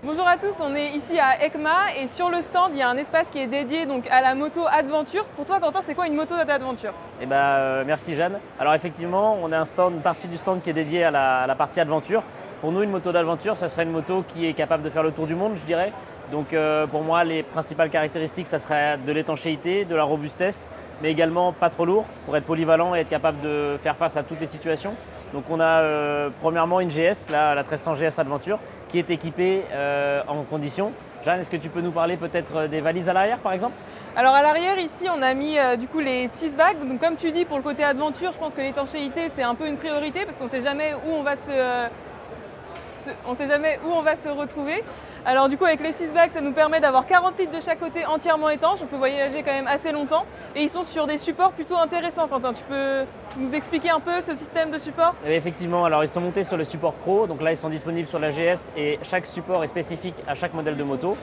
Bonjour à tous, on est ici à ECMA et sur le stand il y a un espace qui est dédié donc à la moto Adventure. Pour toi Quentin, c'est quoi une moto d'Adventure? Merci Jeanne. Alors effectivement, on a une partie du stand qui est dédiée à la partie aventure. Pour nous, une moto d'aventure, ça serait une moto qui est capable de faire le tour du monde, je dirais. Donc pour moi, les principales caractéristiques, ça serait de l'étanchéité, de la robustesse, mais également pas trop lourd pour être polyvalent et être capable de faire face à toutes les situations. Donc on a premièrement une GS, la 1300 GS Adventure, qui est équipée en conditions. Jeanne, est-ce que tu peux nous parler peut-être des valises à l'arrière par exemple? Alors à l'arrière ici on a mis du coup les 6 bacs. Donc comme tu dis pour le côté aventure, je pense que l'étanchéité c'est un peu une priorité parce qu'on ne sait jamais où on va se retrouver. Alors du coup avec les 6 bacs ça nous permet d'avoir 40 litres de chaque côté entièrement étanches, on peut voyager quand même assez longtemps et ils sont sur des supports plutôt intéressants. Quentin, tu peux nous expliquer un peu ce système de support? Effectivement, alors ils sont montés sur le support Pro, donc là ils sont disponibles sur la GS et chaque support est spécifique à chaque modèle de moto.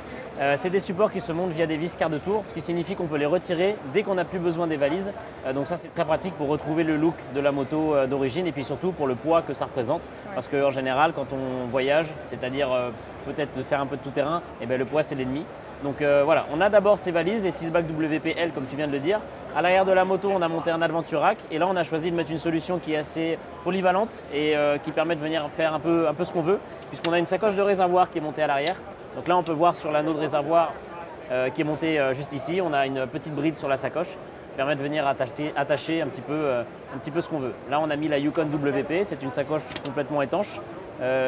C'est des supports qui se montent via des vis quart de tour, ce qui signifie qu'on peut les retirer dès qu'on n'a plus besoin des valises. Donc ça c'est très pratique pour retrouver le look de la moto d'origine et puis surtout pour le poids que ça représente. Parce qu'en général quand on voyage, c'est-à-dire peut-être de faire un peu de tout-terrain, et le poids c'est l'ennemi. Donc voilà, on a d'abord ces valises, les 6 bacs WPL comme tu viens de le dire. À l'arrière de la moto, on a monté un Adventure Rack et là on a choisi de mettre une solution qui est assez polyvalente et qui permet de venir faire un peu ce qu'on veut, puisqu'on a une sacoche de réservoir qui est montée à l'arrière. Donc là on peut voir sur l'anneau de réservoir qui est monté juste ici, on a une petite bride sur la sacoche qui permet de venir attacher un petit peu ce qu'on veut. Là on a mis la Yukon WP, c'est une sacoche complètement étanche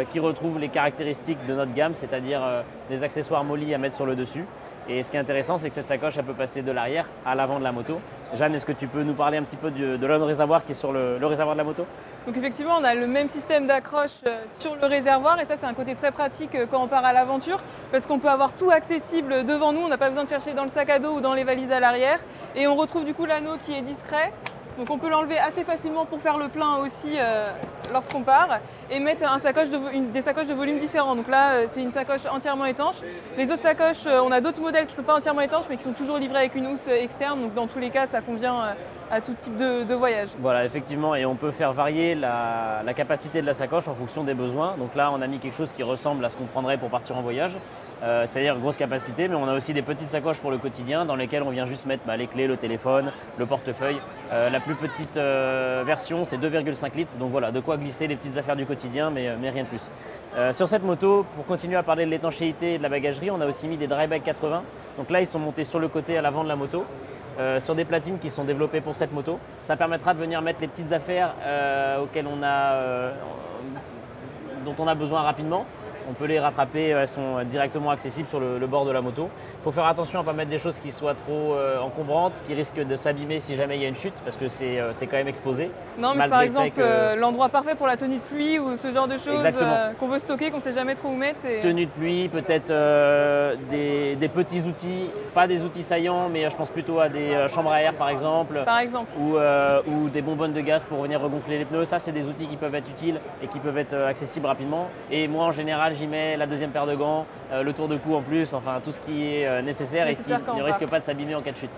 qui retrouve les caractéristiques de notre gamme, c'est-à-dire des accessoires Molly à mettre sur le dessus. Et ce qui est intéressant, c'est que cette sacoche, elle peut passer de l'arrière à l'avant de la moto. Jeanne, est-ce que tu peux nous parler un petit peu de l'anneau de réservoir qui est sur le réservoir de la moto? Donc effectivement on a le même système d'accroche sur le réservoir et ça c'est un côté très pratique quand on part à l'aventure parce qu'on peut avoir tout accessible devant nous, on n'a pas besoin de chercher dans le sac à dos ou dans les valises à l'arrière et on retrouve du coup l'anneau qui est discret. Donc on peut l'enlever assez facilement pour faire le plein aussi lorsqu'on part et mettre des sacoches de volume différents. Donc là c'est une sacoche entièrement étanche. Les autres sacoches, on a d'autres modèles qui ne sont pas entièrement étanches mais qui sont toujours livrés avec une housse externe. Donc dans tous les cas ça convient à tout type de voyage. Voilà, effectivement, et on peut faire varier la capacité de la sacoche en fonction des besoins. Donc là on a mis quelque chose qui ressemble à ce qu'on prendrait pour partir en voyage. C'est-à-dire grosse capacité, mais on a aussi des petites sacoches pour le quotidien dans lesquelles on vient juste mettre les clés, le téléphone, le portefeuille. La plus petite version c'est 2,5 litres, donc voilà, de quoi glisser les petites affaires du quotidien, mais rien de plus. Sur cette moto, pour continuer à parler de l'étanchéité et de la bagagerie, on a aussi mis des dry bag 80. Donc là ils sont montés sur le côté à l'avant de la moto. Sur des platines qui sont développées pour cette moto. Ça permettra de venir mettre les petites affaires dont on a besoin rapidement. On peut les rattraper, elles sont directement accessibles sur le bord de la moto. Il faut faire attention à ne pas mettre des choses qui soient trop encombrantes, qui risquent de s'abîmer si jamais il y a une chute, parce que c'est quand même exposé. Non, mais c'est par exemple l'endroit parfait pour la tenue de pluie ou ce genre de choses qu'on veut stocker, qu'on ne sait jamais trop où mettre. Tenue de pluie, peut-être des petits outils, pas des outils saillants, mais je pense plutôt à des chambres à air par exemple. Ou des bonbonnes de gaz pour venir regonfler les pneus. Ça, c'est des outils qui peuvent être utiles et qui peuvent être accessibles rapidement. Et moi, en général, j'y mets la deuxième paire de gants, le tour de cou en plus, enfin tout ce qui est nécessaire et qui ne risque pas de s'abîmer en cas de chute.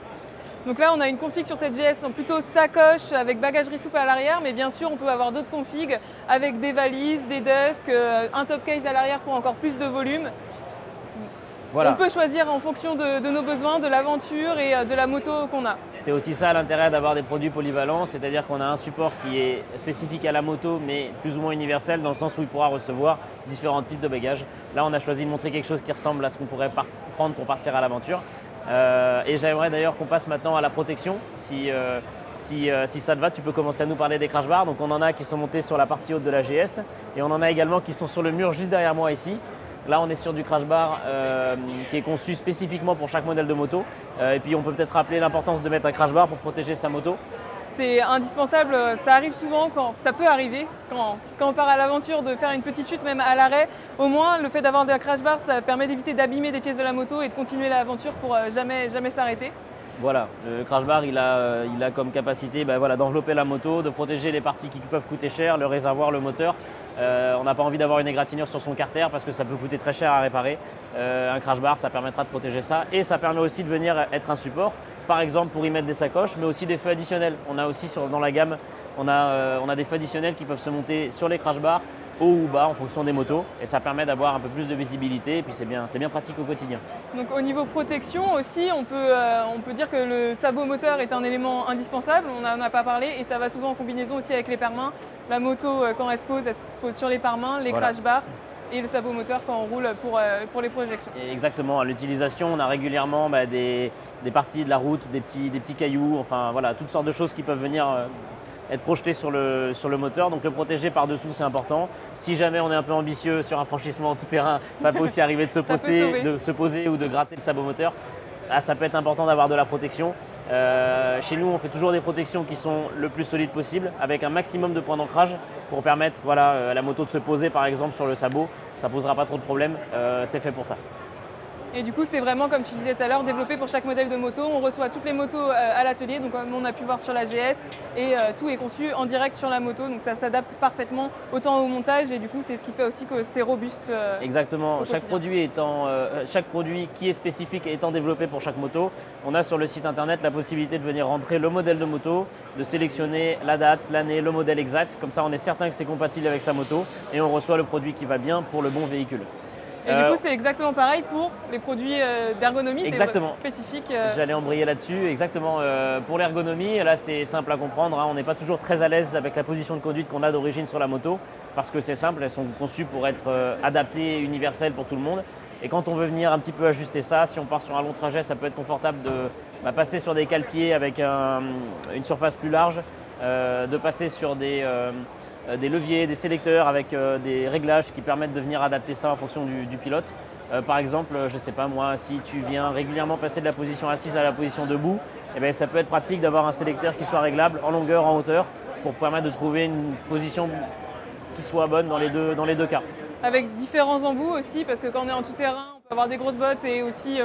Donc là on a une config sur cette GS en plutôt sacoche avec bagagerie souple à l'arrière, mais bien sûr on peut avoir d'autres configs avec des valises, des desks, un top case à l'arrière pour encore plus de volume. Voilà. On peut choisir en fonction de nos besoins, de l'aventure et de la moto qu'on a. C'est aussi ça l'intérêt d'avoir des produits polyvalents, c'est-à-dire qu'on a un support qui est spécifique à la moto mais plus ou moins universel dans le sens où il pourra recevoir différents types de bagages. Là on a choisi de montrer quelque chose qui ressemble à ce qu'on pourrait prendre pour partir à l'aventure. Et j'aimerais d'ailleurs qu'on passe maintenant à la protection. Si ça te va, tu peux commencer à nous parler des crash bars. Donc on en a qui sont montés sur la partie haute de la GS et on en a également qui sont sur le mur juste derrière moi ici. Là, on est sur du crash bar qui est conçu spécifiquement pour chaque modèle de moto. Et puis, on peut peut-être rappeler l'importance de mettre un crash bar pour protéger sa moto. C'est indispensable, ça arrive souvent, ça peut arriver quand on part à l'aventure de faire une petite chute, même à l'arrêt. Au moins, le fait d'avoir des crash bars, ça permet d'éviter d'abîmer des pièces de la moto et de continuer l'aventure pour jamais s'arrêter. Voilà, le crash bar, il a comme capacité d'envelopper la moto, de protéger les parties qui peuvent coûter cher, le réservoir, le moteur. On n'a pas envie d'avoir une égratignure sur son carter parce que ça peut coûter très cher à réparer. Un crash bar, ça permettra de protéger ça et ça permet aussi de venir être un support, par exemple pour y mettre des sacoches, mais aussi des feux additionnels. On a aussi dans la gamme, on a des feux additionnels qui peuvent se monter sur les crash bars haut ou bas en fonction des motos et ça permet d'avoir un peu plus de visibilité et puis c'est bien pratique au quotidien. Donc au niveau protection aussi, on peut dire que le sabot moteur est un élément indispensable, on n'en a pas parlé et ça va souvent en combinaison aussi avec les pare-mains. La moto quand elle se pose sur les pare-mains, les Voilà. crash bars et le sabot moteur quand on roule pour les projections. Et exactement, à l'utilisation, on a régulièrement des parties de la route, des petits cailloux, enfin voilà, toutes sortes de choses qui peuvent venir être projetées sur le moteur. Donc le protéger par-dessous, c'est important. Si jamais on est un peu ambitieux sur un franchissement tout terrain, ça peut aussi arriver de se poser ou de gratter le sabot moteur. Ah, ça peut être important d'avoir de la protection. Chez nous, on fait toujours des protections qui sont le plus solides possible, avec un maximum de points d'ancrage pour permettre à la moto de se poser par exemple sur le sabot. Ça ne posera pas trop de problèmes, c'est fait pour ça. Et du coup, c'est vraiment, comme tu disais tout à l'heure, développé pour chaque modèle de moto. On reçoit toutes les motos à l'atelier, donc comme on a pu voir sur la GS, et tout est conçu en direct sur la moto, donc ça s'adapte parfaitement autant au montage, et du coup, c'est ce qui fait aussi que c'est robuste. Exactement, chaque produit qui est spécifique étant développé pour chaque moto, on a sur le site internet la possibilité de venir rentrer le modèle de moto, de sélectionner la date, l'année, le modèle exact, comme ça on est certain que c'est compatible avec sa moto, et on reçoit le produit qui va bien pour le bon véhicule. Et du coup, c'est exactement pareil pour les produits d'ergonomie, exactement. C'est spécifique. J'allais embrayer là-dessus, exactement. Pour l'ergonomie, là c'est simple à comprendre, on n'est pas toujours très à l'aise avec la position de conduite qu'on a d'origine sur la moto, parce que c'est simple, elles sont conçues pour être adaptées, universelles pour tout le monde. Et quand on veut venir un petit peu ajuster ça, si on part sur un long trajet, ça peut être confortable de passer sur des cale-pieds avec une surface plus large, de passer sur des leviers, des sélecteurs avec des réglages qui permettent de venir adapter ça en fonction du pilote. Par exemple, je ne sais pas moi, si tu viens régulièrement passer de la position assise à la position debout, eh bien, ça peut être pratique d'avoir un sélecteur qui soit réglable en longueur, en hauteur, pour permettre de trouver une position qui soit bonne dans les deux cas. Avec différents embouts aussi, parce que quand on est en tout terrain, on peut avoir des grosses bottes et aussi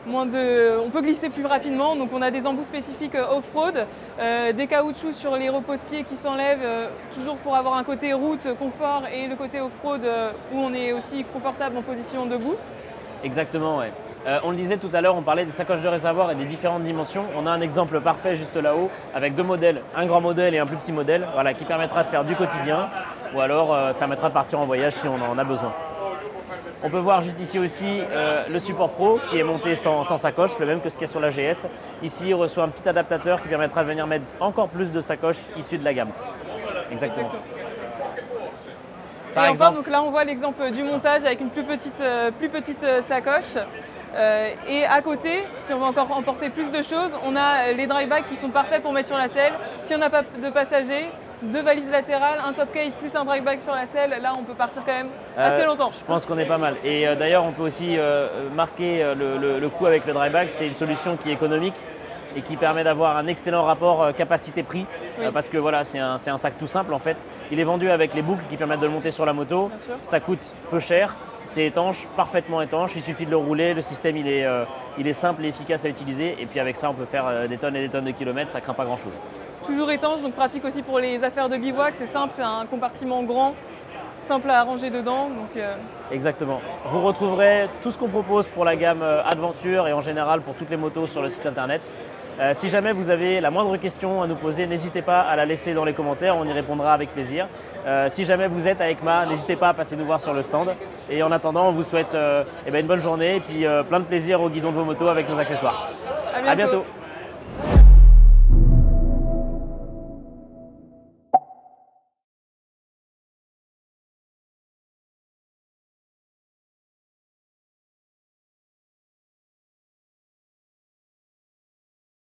on peut glisser plus rapidement, donc on a des embouts spécifiques off-road, des caoutchoucs sur les repose-pieds qui s'enlèvent, toujours pour avoir un côté route, confort, et le côté off-road où on est aussi confortable en position debout. Exactement, ouais. On le disait tout à l'heure, on parlait des sacoches de réservoir et des différentes dimensions. On a un exemple parfait juste là-haut avec deux modèles, un grand modèle et un plus petit modèle, qui permettra de faire du quotidien ou alors permettra de partir en voyage si on en a besoin. On peut voir juste ici aussi le support pro qui est monté sans sacoche, le même que ce qu'il y a sur la GS. Ici, il reçoit un petit adaptateur qui permettra de venir mettre encore plus de sacoches issues de la gamme. Exactement. Par exemple, donc là, on voit l'exemple du montage avec une plus petite sacoche. Et à côté, si on veut encore emporter plus de choses, on a les dry bags qui sont parfaits pour mettre sur la selle. Si on n'a pas de passagers, deux valises latérales, un top case plus un dry bag sur la selle, là on peut partir quand même assez longtemps. Je pense qu'on est pas mal. Et d'ailleurs, on peut aussi marquer le coût avec le dry bag. C'est une solution qui est économique et qui permet d'avoir un excellent rapport quantité-prix. Oui. Parce que voilà, c'est un sac tout simple en fait. Il est vendu avec les boucles qui permettent de le monter sur la moto. Ça coûte peu cher, c'est étanche, parfaitement étanche. Il suffit de le rouler, le système il est simple et efficace à utiliser. Et puis avec ça, on peut faire des tonnes et des tonnes de kilomètres, ça craint pas grand chose. Toujours étanche, donc pratique aussi pour les affaires de bivouac. C'est simple, c'est un compartiment grand, simple à ranger dedans. Donc, Exactement. Vous retrouverez tout ce qu'on propose pour la gamme Adventure et en général pour toutes les motos sur le site internet. Si jamais vous avez la moindre question à nous poser, n'hésitez pas à la laisser dans les commentaires, on y répondra avec plaisir. Si jamais vous êtes à EICMA, n'hésitez pas à passer nous voir sur le stand. Et en attendant, on vous souhaite une bonne journée et puis plein de plaisir au guidon de vos motos avec nos accessoires. À bientôt.